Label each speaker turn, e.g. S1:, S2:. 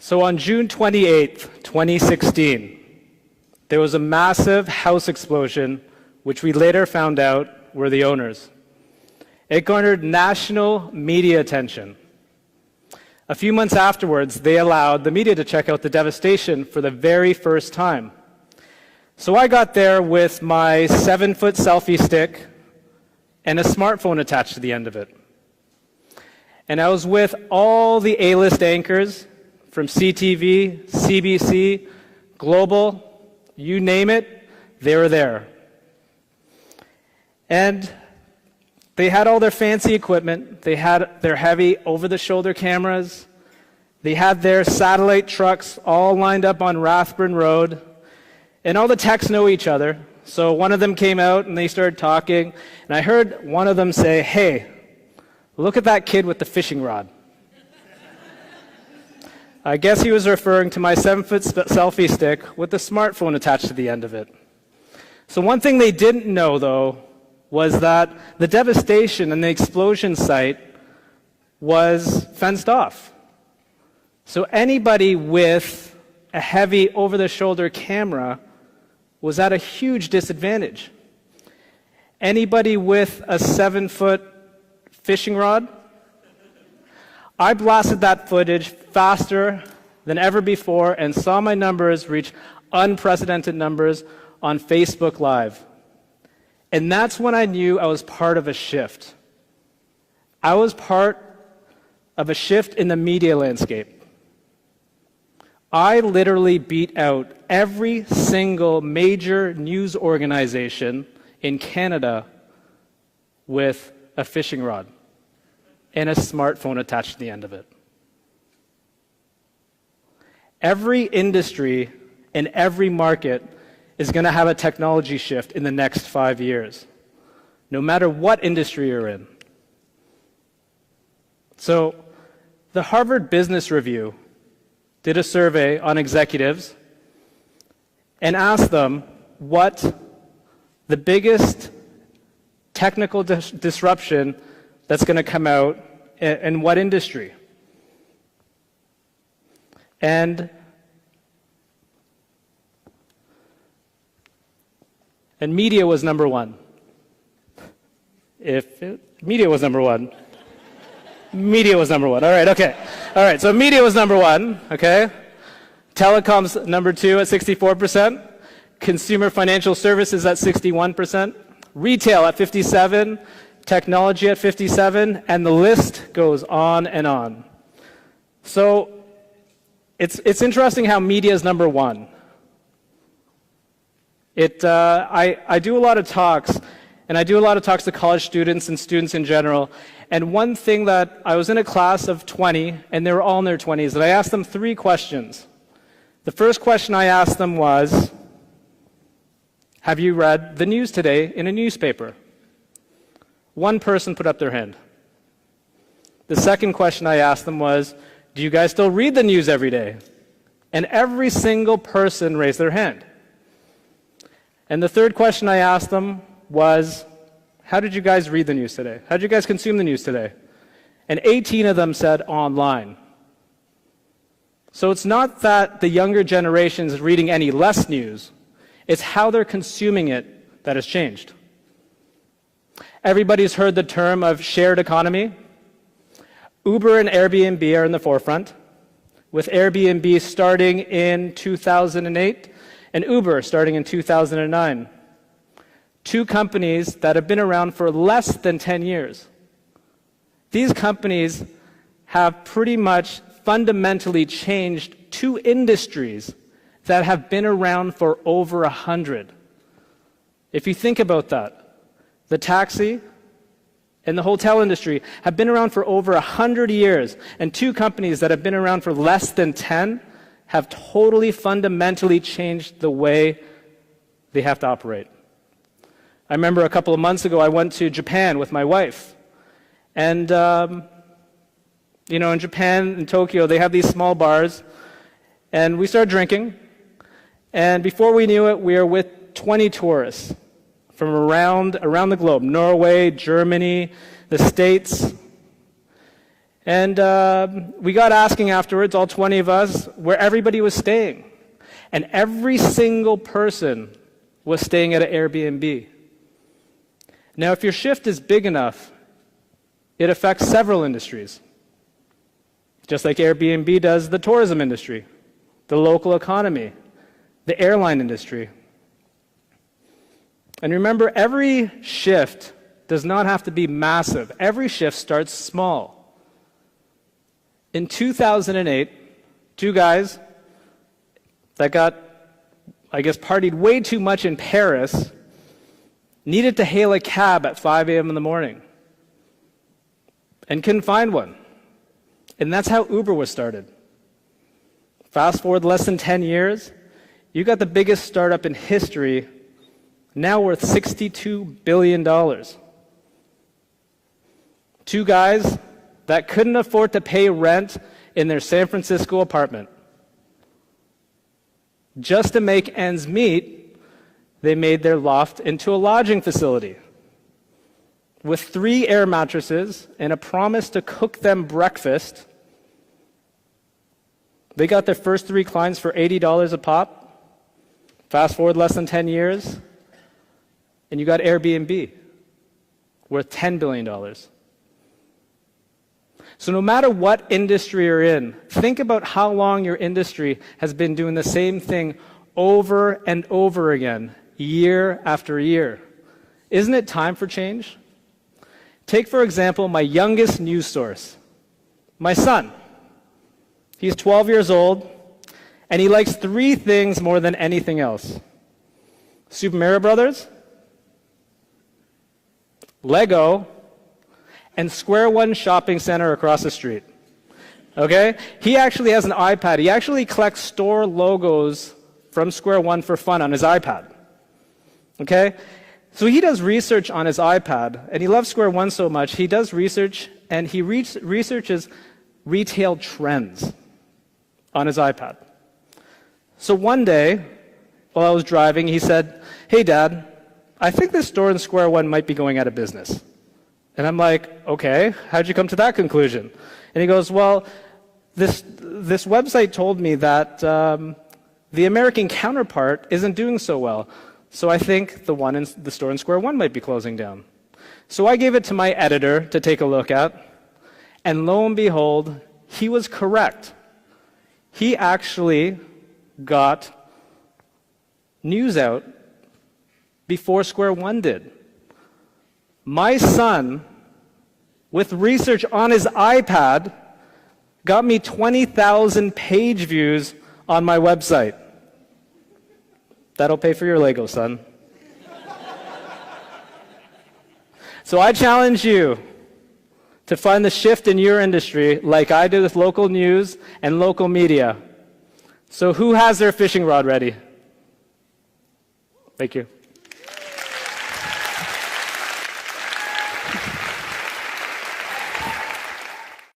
S1: So on June 28th, 2016, there was a massive house explosion, which we later found out were the owners. It garnered national media attention. A few months afterwards, they allowed the media to check out the devastation for the very first time. So I got there with my 7-foot selfie stick and a smartphone attached to the end of it. And I was with all the A-list anchors from CTV, CBC, Global, you name it, they were there. And they had all their fancy equipment. They had their heavy over-the-shoulder cameras. They had their satellite trucks all lined up on Rathburn Road. And all the techs know each other. So one of them came out and they started talking. And I heard one of them say, "Hey, look at that kid with the fishing rod." I guess he was referring to my 7-foot selfie stick with the smartphone attached to the end of it. So one thing they didn't know, though, was that the devastation and the explosion site was fenced off. So anybody with a heavy over-the-shoulder camera was at a huge disadvantage. Anybody with a 7-foot fishing rod, I blasted that footage faster than ever before and saw my numbers reach unprecedented numbers on Facebook Live. And that's when I knew I was part of a shift. I was part of a shift in the media landscape. I literally beat out every single major news organization in Canada with a fishing rod and a smartphone attached to the end of it. Every industry and every market is going to have a technology shift in the next 5 years, no matter what industry you're in. So, the Harvard Business Review did a survey on executives and asked them what the biggest technical disruption that's going to come out in what industry. And media was number one. Media was number one. Media was number one. All right, okay. All right, so media was number one, okay? Telecoms number two at 64%. Consumer financial services at 61%. Retail at 57%. Technology at 57%. And the list goes on and on. So it's interesting how media is number one. I do a lot of talks, and I do a lot of talks to college students and students in general. And one thing that I was in a class of 20, and they were all in their 20s, and I asked them 3 questions. The first question I asked them was, have you read the news today in a newspaper? One person put up their hand. The second question I asked them was, do you guys still read the news every day? And every single person raised their hand. And the third question I asked them was, how did you guys read the news today? How did you guys consume the news today? And 18 of them said online. So it's not that the younger generation is reading any less news. It's how they're consuming it that has changed. Everybody's heard the term of shared economy. Uber and Airbnb are in the forefront, with Airbnb starting in 2008 and Uber starting in 2009. 2 companies that have been around for less than 10 years. These companies have pretty much fundamentally changed 2 industries that have been around for over 100. If you think about that, the taxi and the hotel industry have been around for over 100 years, and 2 companies that have been around for less than 10 have totally fundamentally changed the way they have to operate. I remember a couple of months ago, I went to Japan with my wife. And, in Japan, in Tokyo, they have these small bars. And we started drinking. And before we knew it, we were with 20 tourists from around the globe, Norway, Germany, the States. And we got asking afterwards, all 20 of us, where everybody was staying. And every single person was staying at an Airbnb. Now, if your shift is big enough, it affects several industries. Just like Airbnb does the tourism industry, the local economy, the airline industry. And remember, every shift does not have to be massive. Every shift starts small. In 2008, two guys that got, partied way too much in Paris needed to hail a cab at 5 a.m. in the morning and couldn't find one. And that's how Uber was started. Fast forward less than 10 years, you got the biggest startup in history, now worth $62 billion. Two guys that couldn't afford to pay rent in their San Francisco apartment. Just to make ends meet, they made their loft into a lodging facility with 3 air mattresses and a promise to cook them breakfast. They got their first 3 clients for $80 a pop. Fast forward less than 10 years, and you got Airbnb, worth $10 billion. So no matter what industry you're in, think about how long your industry has been doing the same thing over and over again, year after year. Isn't it time for change? Take, for example, my youngest news source, my son. He's 12 years old, and he likes 3 things more than anything else: Super Mario Brothers, Lego, and Square One Shopping Center across the street. Okay? He actually has an iPad. He actually collects store logos from Square One for fun on his iPad. Okay? So he does research on his iPad, and he loves Square One so much, he does research, and he researches retail trends on his iPad. So one day, while I was driving, he said, "Hey, Dad, I think this store in Square One might be going out of business." And I'm like, "Okay, how'd you come to that conclusion?" And he goes, "Well, this website told me that the American counterpart isn't doing so well, so I think the store in Square One might be closing down." So I gave it to my editor to take a look at, and lo and behold, he was correct. He actually got news out before Square One did. My son, with research on his iPad, got me 20,000 page views on my website. That'll pay for your Lego, son. So I challenge you to find the shift in your industry like I did with local news and local media. So who has their fishing rod ready? Thank you.